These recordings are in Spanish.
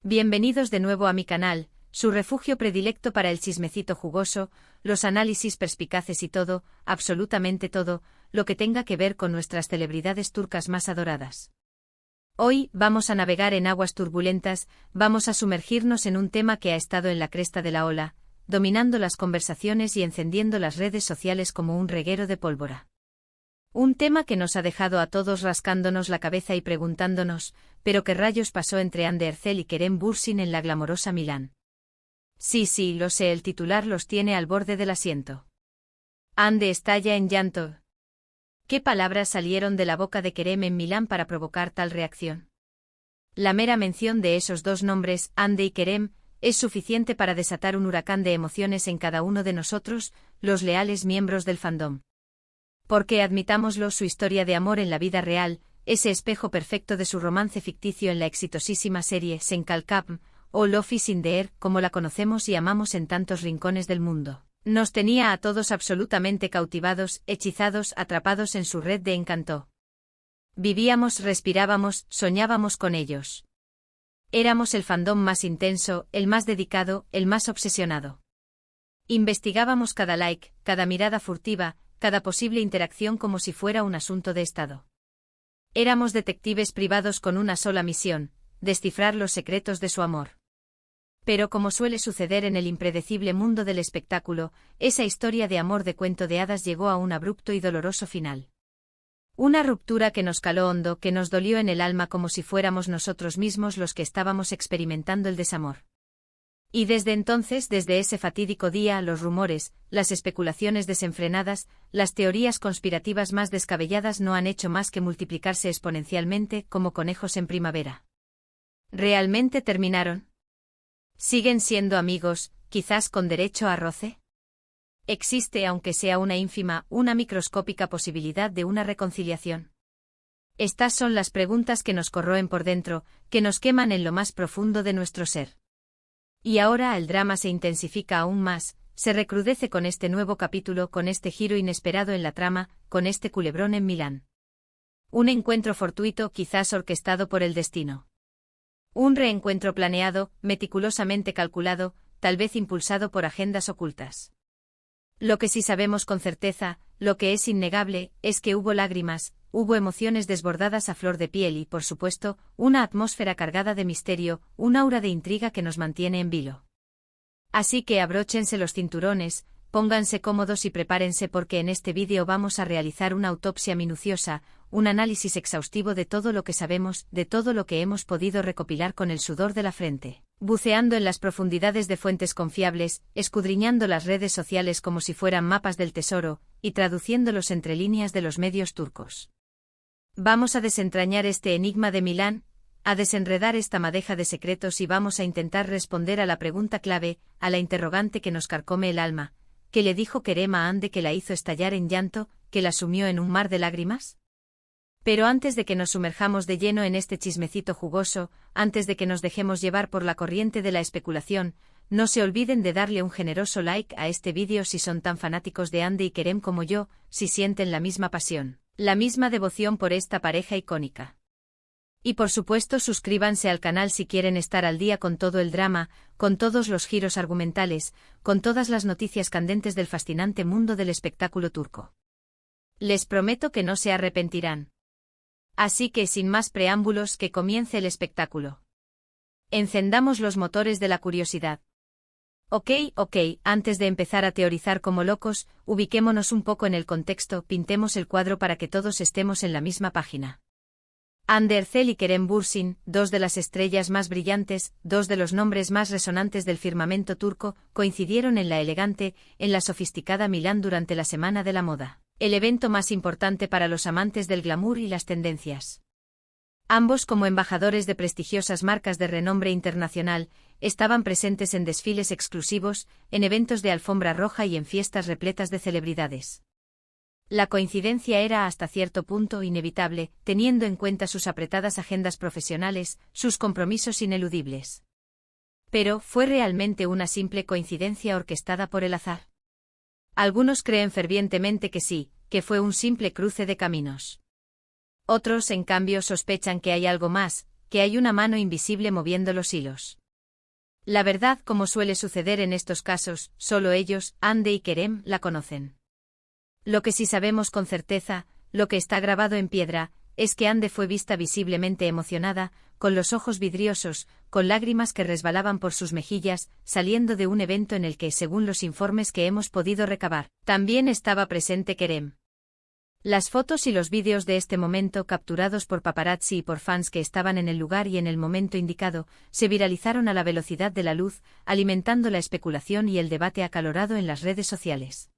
Bienvenidos de nuevo a mi canal, su refugio predilecto para el chismecito jugoso, los análisis perspicaces y todo, absolutamente todo, lo que tenga que ver con nuestras celebridades turcas más adoradas. Hoy vamos a navegar en aguas turbulentas, vamos a sumergirnos en un tema que ha estado en la cresta de la ola, dominando las conversaciones y encendiendo las redes sociales como un reguero de pólvora. Un tema que nos ha dejado a todos rascándonos la cabeza y preguntándonos, ¿pero qué rayos pasó entre Hande Erçel y Kerem Bürsin en la glamorosa Milán? Sí, lo sé, el titular los tiene al borde del asiento. Hande estalla en llanto. ¿Qué palabras salieron de la boca de Kerem en Milán para provocar tal reacción? La mera mención de esos dos nombres, Hande y Kerem, es suficiente para desatar un huracán de emociones en cada uno de nosotros, los leales miembros del fandom. Porque admitámoslo, su historia de amor en la vida real, ese espejo perfecto de su romance ficticio en la exitosísima serie Sen Kalkapm, o Love is in the Air, como la conocemos y amamos en tantos rincones del mundo, nos tenía a todos absolutamente cautivados, hechizados, atrapados en su red de encanto. Vivíamos, respirábamos, soñábamos con ellos. Éramos el fandom más intenso, el más dedicado, el más obsesionado. Investigábamos cada like, cada mirada furtiva, cada posible interacción como si fuera un asunto de Estado. Éramos detectives privados con una sola misión, descifrar los secretos de su amor. Pero como suele suceder en el impredecible mundo del espectáculo, esa historia de amor de cuento de hadas llegó a un abrupto y doloroso final. Una ruptura que nos caló hondo, que nos dolió en el alma como si fuéramos nosotros mismos los que estábamos experimentando el desamor. Y desde entonces, desde ese fatídico día, los rumores, las especulaciones desenfrenadas, las teorías conspirativas más descabelladas no han hecho más que multiplicarse exponencialmente como conejos en primavera. ¿Realmente terminaron? ¿Siguen siendo amigos, quizás con derecho a roce? ¿Existe, aunque sea una ínfima, una microscópica posibilidad de una reconciliación? Estas son las preguntas que nos corroen por dentro, que nos queman en lo más profundo de nuestro ser. Y ahora el drama se intensifica aún más, se recrudece con este nuevo capítulo, con este giro inesperado en la trama, con este culebrón en Milán. Un encuentro fortuito, quizás orquestado por el destino. Un reencuentro planeado, meticulosamente calculado, tal vez impulsado por agendas ocultas. Lo que sí sabemos con certeza, lo que es innegable, es que hubo lágrimas, hubo emociones desbordadas a flor de piel y, por supuesto, una atmósfera cargada de misterio, un aura de intriga que nos mantiene en vilo. Así que abróchense los cinturones, pónganse cómodos y prepárense porque en este vídeo vamos a realizar una autopsia minuciosa, un análisis exhaustivo de todo lo que sabemos, de todo lo que hemos podido recopilar con el sudor de la frente, buceando en las profundidades de fuentes confiables, escudriñando las redes sociales como si fueran mapas del tesoro, y traduciéndolos entre líneas de los medios turcos. Vamos a desentrañar este enigma de Milán, a desenredar esta madeja de secretos y vamos a intentar responder a la pregunta clave, a la interrogante que nos carcome el alma. ¿Qué le dijo Kerem a Hande que la hizo estallar en llanto, que la sumió en un mar de lágrimas? Pero antes de que nos sumerjamos de lleno en este chismecito jugoso, antes de que nos dejemos llevar por la corriente de la especulación, no se olviden de darle un generoso like a este vídeo si son tan fanáticos de Hande y Kerem como yo, si sienten la misma pasión, la misma devoción por esta pareja icónica. Y por supuesto suscríbanse al canal si quieren estar al día con todo el drama, con todos los giros argumentales, con todas las noticias candentes del fascinante mundo del espectáculo turco. Les prometo que no se arrepentirán. Así que sin más preámbulos, que comience el espectáculo. Encendamos los motores de la curiosidad. Ok, antes de empezar a teorizar como locos, ubiquémonos un poco en el contexto, pintemos el cuadro para que todos estemos en la misma página. Hande Erçel y Kerem Bürsin, dos de las estrellas más brillantes, dos de los nombres más resonantes del firmamento turco, coincidieron en la elegante, en la sofisticada Milán durante la Semana de la Moda, el evento más importante para los amantes del glamour y las tendencias. Ambos, como embajadores de prestigiosas marcas de renombre internacional, estaban presentes en desfiles exclusivos, en eventos de alfombra roja y en fiestas repletas de celebridades. La coincidencia era hasta cierto punto inevitable, teniendo en cuenta sus apretadas agendas profesionales, sus compromisos ineludibles. Pero, ¿fue realmente una simple coincidencia orquestada por el azar? Algunos creen fervientemente que sí, que fue un simple cruce de caminos. Otros, en cambio, sospechan que hay algo más, que hay una mano invisible moviendo los hilos. La verdad, como suele suceder en estos casos, solo ellos, Hande y Kerem, la conocen. Lo que sí sabemos con certeza, lo que está grabado en piedra, es que Hande fue vista visiblemente emocionada, con los ojos vidriosos, con lágrimas que resbalaban por sus mejillas, saliendo de un evento en el que, según los informes que hemos podido recabar, también estaba presente Kerem. Las fotos y los vídeos de este momento, capturados por paparazzi y por fans que estaban en el lugar y en el momento indicado, se viralizaron a la velocidad de la luz, alimentando la especulación y el debate acalorado en las redes sociales.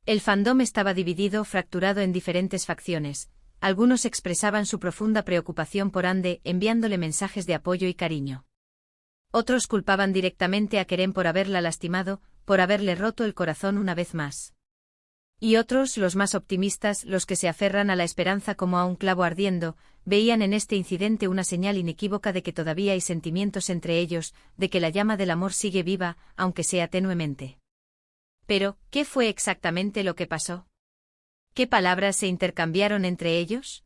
El fandom estaba dividido, fracturado en diferentes facciones. Algunos expresaban su profunda preocupación por Hande, enviándole mensajes de apoyo y cariño. Otros culpaban directamente a Kerem por haberla lastimado, por haberle roto el corazón una vez más. Y otros, los más optimistas, los que se aferran a la esperanza como a un clavo ardiendo, veían en este incidente una señal inequívoca de que todavía hay sentimientos entre ellos, de que la llama del amor sigue viva, aunque sea tenuemente. Pero, ¿qué fue exactamente lo que pasó? ¿Qué palabras se intercambiaron entre ellos?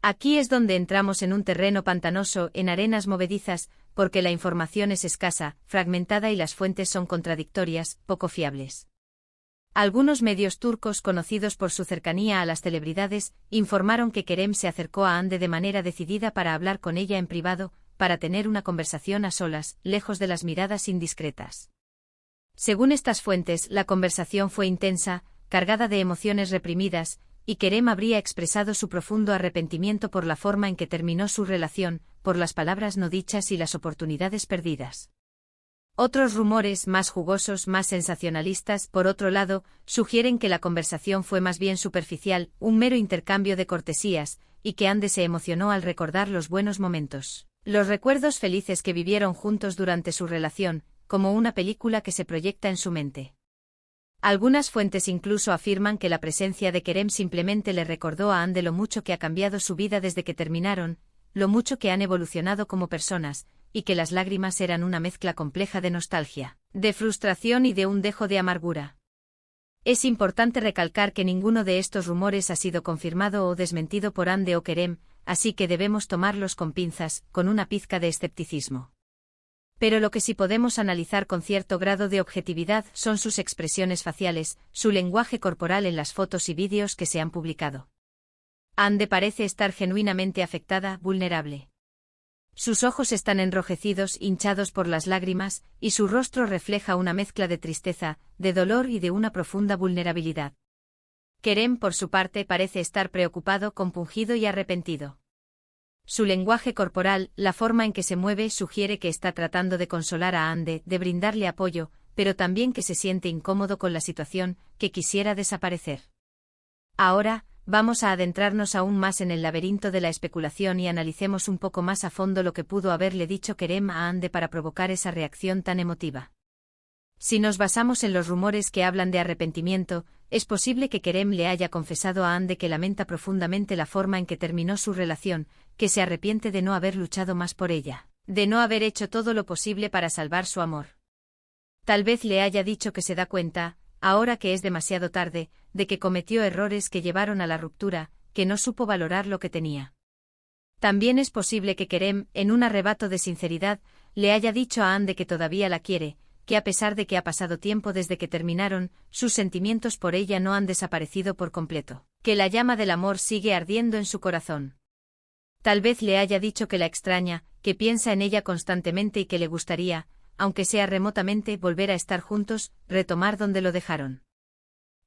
Aquí es donde entramos en un terreno pantanoso, en arenas movedizas, porque la información es escasa, fragmentada y las fuentes son contradictorias, poco fiables. Algunos medios turcos conocidos por su cercanía a las celebridades informaron que Kerem se acercó a Hande de manera decidida para hablar con ella en privado, para tener una conversación a solas, lejos de las miradas indiscretas. Según estas fuentes, la conversación fue intensa, cargada de emociones reprimidas, y Kerem habría expresado su profundo arrepentimiento por la forma en que terminó su relación, por las palabras no dichas y las oportunidades perdidas. Otros rumores, más jugosos, más sensacionalistas, por otro lado, sugieren que la conversación fue más bien superficial, un mero intercambio de cortesías, y que Hande se emocionó al recordar los buenos momentos, los recuerdos felices que vivieron juntos durante su relación, como una película que se proyecta en su mente. Algunas fuentes incluso afirman que la presencia de Kerem simplemente le recordó a Hande lo mucho que ha cambiado su vida desde que terminaron, lo mucho que han evolucionado como personas, y que las lágrimas eran una mezcla compleja de nostalgia, de frustración y de un dejo de amargura. Es importante recalcar que ninguno de estos rumores ha sido confirmado o desmentido por Hande o Kerem, así que debemos tomarlos con pinzas, con una pizca de escepticismo. Pero lo que sí podemos analizar con cierto grado de objetividad son sus expresiones faciales, su lenguaje corporal en las fotos y vídeos que se han publicado. Hande parece estar genuinamente afectada, vulnerable. Sus ojos están enrojecidos, hinchados por las lágrimas, y su rostro refleja una mezcla de tristeza, de dolor y de una profunda vulnerabilidad. Kerem, por su parte, parece estar preocupado, compungido y arrepentido. Su lenguaje corporal, la forma en que se mueve, sugiere que está tratando de consolar a Hande, de brindarle apoyo, pero también que se siente incómodo con la situación, que quisiera desaparecer. Ahora, vamos a adentrarnos aún más en el laberinto de la especulación y analicemos un poco más a fondo lo que pudo haberle dicho Kerem a Hande para provocar esa reacción tan emotiva. Si nos basamos en los rumores que hablan de arrepentimiento, es posible que Kerem le haya confesado a Hande que lamenta profundamente la forma en que terminó su relación, que se arrepiente de no haber luchado más por ella, de no haber hecho todo lo posible para salvar su amor. Tal vez le haya dicho que se da cuenta, ahora que es demasiado tarde, de que cometió errores que llevaron a la ruptura, que no supo valorar lo que tenía. También es posible que Kerem, en un arrebato de sinceridad, le haya dicho a Hande que todavía la quiere, que a pesar de que ha pasado tiempo desde que terminaron, sus sentimientos por ella no han desaparecido por completo, que la llama del amor sigue ardiendo en su corazón. Tal vez le haya dicho que la extraña, que piensa en ella constantemente y que le gustaría, aunque sea remotamente, volver a estar juntos, retomar donde lo dejaron.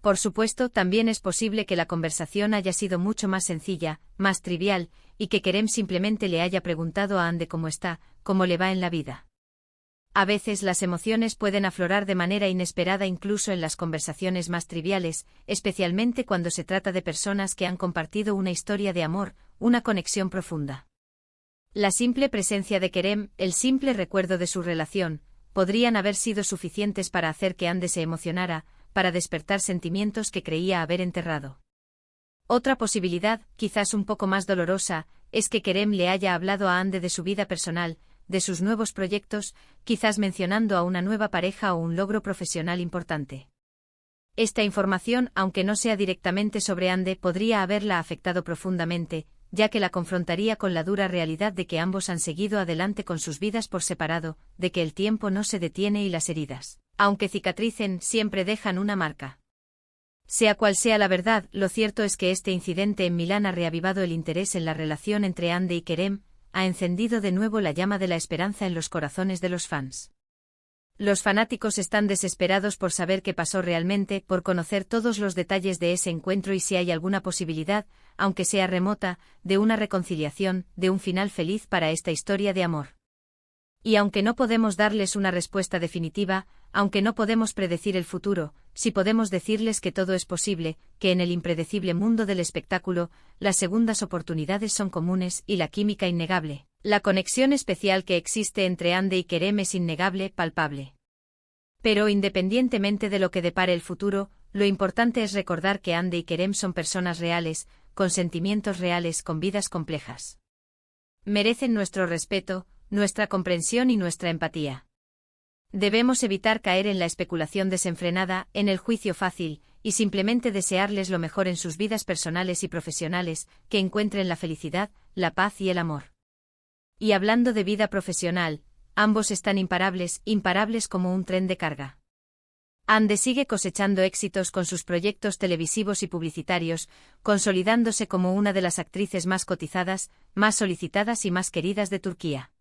Por supuesto, también es posible que la conversación haya sido mucho más sencilla, más trivial, y que Kerem simplemente le haya preguntado a Hande cómo está, cómo le va en la vida. A veces las emociones pueden aflorar de manera inesperada incluso en las conversaciones más triviales, especialmente cuando se trata de personas que han compartido una historia de amor, una conexión profunda. La simple presencia de Kerem, el simple recuerdo de su relación, podrían haber sido suficientes para hacer que Hande se emocionara, para despertar sentimientos que creía haber enterrado. Otra posibilidad, quizás un poco más dolorosa, es que Kerem le haya hablado a Hande de su vida personal, de sus nuevos proyectos, quizás mencionando a una nueva pareja o un logro profesional importante. Esta información, aunque no sea directamente sobre Hande, podría haberla afectado profundamente, ya que la confrontaría con la dura realidad de que ambos han seguido adelante con sus vidas por separado, de que el tiempo no se detiene y las heridas, aunque cicatricen, siempre dejan una marca. Sea cual sea la verdad, lo cierto es que este incidente en Milán ha reavivado el interés en la relación entre Hande y Kerem, ha encendido de nuevo la llama de la esperanza en los corazones de los fans. Los fanáticos están desesperados por saber qué pasó realmente, por conocer todos los detalles de ese encuentro y si hay alguna posibilidad, aunque sea remota, de una reconciliación, de un final feliz para esta historia de amor. Y aunque no podemos darles una respuesta definitiva, aunque no podemos predecir el futuro, sí podemos decirles que todo es posible, que en el impredecible mundo del espectáculo, las segundas oportunidades son comunes y la química innegable. La conexión especial que existe entre Hande y Kerem es innegable, palpable. Pero independientemente de lo que depare el futuro, lo importante es recordar que Hande y Kerem son personas reales, con sentimientos reales, con vidas complejas. Merecen nuestro respeto, nuestra comprensión y nuestra empatía. Debemos evitar caer en la especulación desenfrenada, en el juicio fácil, y simplemente desearles lo mejor en sus vidas personales y profesionales, que encuentren la felicidad, la paz y el amor. Y hablando de vida profesional, ambos están imparables, imparables como un tren de carga. Hande sigue cosechando éxitos con sus proyectos televisivos y publicitarios, consolidándose como una de las actrices más cotizadas, más solicitadas y más queridas de Turquía.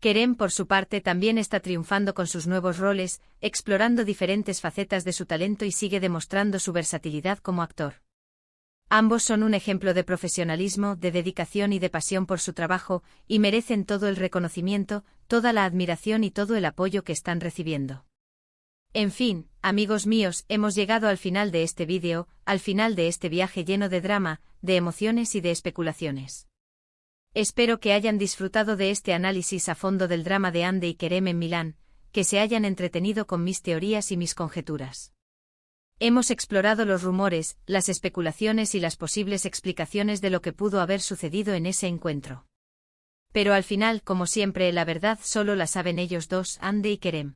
Kerem, por su parte, también está triunfando con sus nuevos roles, explorando diferentes facetas de su talento y sigue demostrando su versatilidad como actor. Ambos son un ejemplo de profesionalismo, de dedicación y de pasión por su trabajo, y merecen todo el reconocimiento, toda la admiración y todo el apoyo que están recibiendo. En fin, amigos míos, hemos llegado al final de este vídeo, al final de este viaje lleno de drama, de emociones y de especulaciones. Espero que hayan disfrutado de este análisis a fondo del drama de Hande y Kerem en Milán, que se hayan entretenido con mis teorías y mis conjeturas. Hemos explorado los rumores, las especulaciones y las posibles explicaciones de lo que pudo haber sucedido en ese encuentro. Pero al final, como siempre, la verdad solo la saben ellos dos, Hande y Kerem.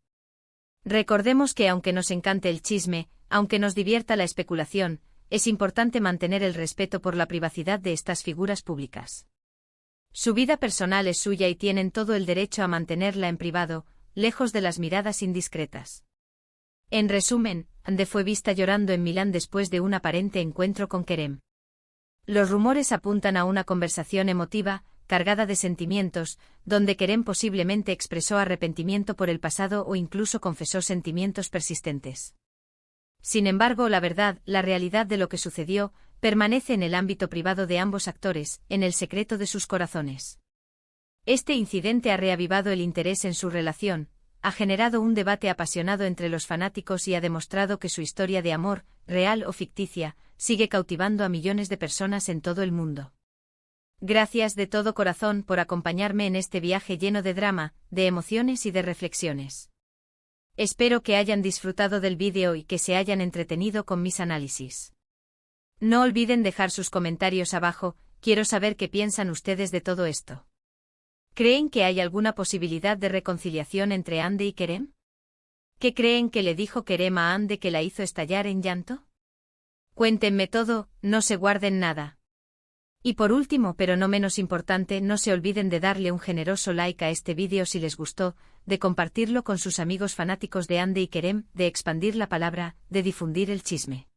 Recordemos que aunque nos encante el chisme, aunque nos divierta la especulación, es importante mantener el respeto por la privacidad de estas figuras públicas. Su vida personal es suya y tienen todo el derecho a mantenerla en privado, lejos de las miradas indiscretas. En resumen, Hande fue vista llorando en Milán después de un aparente encuentro con Kerem. Los rumores apuntan a una conversación emotiva, cargada de sentimientos, donde Kerem posiblemente expresó arrepentimiento por el pasado o incluso confesó sentimientos persistentes. Sin embargo, la verdad, la realidad de lo que sucedió, permanece en el ámbito privado de ambos actores, en el secreto de sus corazones. Este incidente ha reavivado el interés en su relación, ha generado un debate apasionado entre los fanáticos y ha demostrado que su historia de amor, real o ficticia, sigue cautivando a millones de personas en todo el mundo. Gracias de todo corazón por acompañarme en este viaje lleno de drama, de emociones y de reflexiones. Espero que hayan disfrutado del vídeo y que se hayan entretenido con mis análisis. No olviden dejar sus comentarios abajo, quiero saber qué piensan ustedes de todo esto. ¿Creen que hay alguna posibilidad de reconciliación entre Hande y Kerem? ¿Qué creen que le dijo Kerem a Hande que la hizo estallar en llanto? Cuéntenme todo, no se guarden nada. Y por último, pero no menos importante, no se olviden de darle un generoso like a este vídeo si les gustó, de compartirlo con sus amigos fanáticos de Hande y Kerem, de expandir la palabra, de difundir el chisme.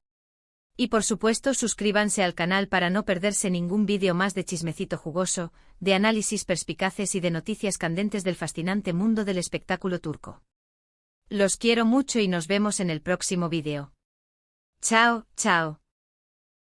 Y por supuesto suscríbanse al canal para no perderse ningún vídeo más de chismecito jugoso, de análisis perspicaces y de noticias candentes del fascinante mundo del espectáculo turco. Los quiero mucho y nos vemos en el próximo vídeo. Chao, chao.